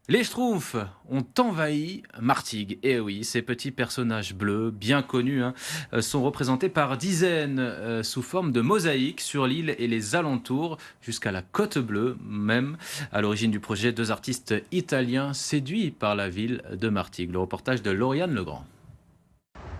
Les Schtroumpfs ont envahi Martigues. Et oui, ces petits personnages bleus, bien connus, sont représentés par dizaines sous forme de mosaïques sur l'île et les alentours, jusqu'à la Côte Bleue même. À l'origine du projet, deux artistes italiens séduits par la ville de Martigues. Le reportage de Lauriane Legrand.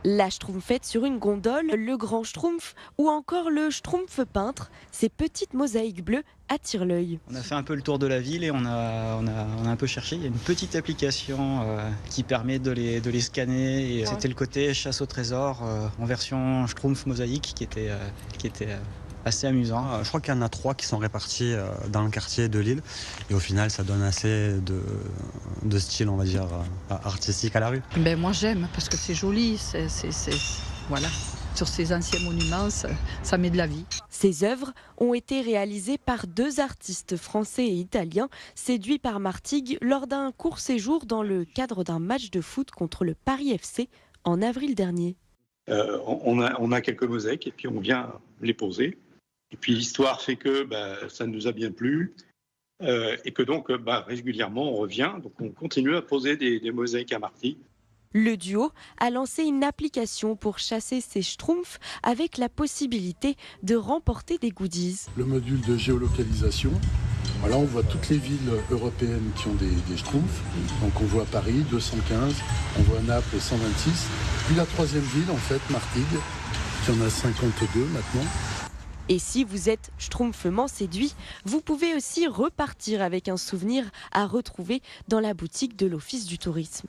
La Schtroumpfette sur une gondole, le grand Schtroumpf ou encore le Schtroumpf peintre, ces petites mosaïques bleues attirent l'œil. On a fait un peu le tour de la ville et on a un peu cherché. Il y a une petite application qui permet de les scanner. Et c'était le côté chasse au trésor en version Schtroumpf mosaïque qui était assez amusant. Je crois qu'il y en a 3 qui sont répartis dans le quartier de Lille. Et au final, ça donne assez de style, on va dire, artistique à la rue. Moi j'aime parce que c'est joli, voilà. Sur ces anciens monuments, ça met de la vie. Ces œuvres ont été réalisées par deux artistes français et italiens séduits par Martigues lors d'un court séjour dans le cadre d'un match de foot contre le Paris FC en avril dernier. On a quelques mosaïques et puis on vient les poser. Et puis l'histoire fait que ça nous a bien plu et que donc régulièrement on revient. Donc on continue à poser des mosaïques à Martigues. Le duo a lancé une application pour chasser ces schtroumpfs avec la possibilité de remporter des goodies. Le module de géolocalisation, voilà, on voit toutes les villes européennes qui ont des schtroumpfs. Donc on voit Paris, 215, on voit Naples, 126. Puis la troisième ville, en fait, Martigues, qui en a 52 maintenant. Et si vous êtes schtroumpfement séduit, vous pouvez aussi repartir avec un souvenir à retrouver dans la boutique de l'Office du tourisme.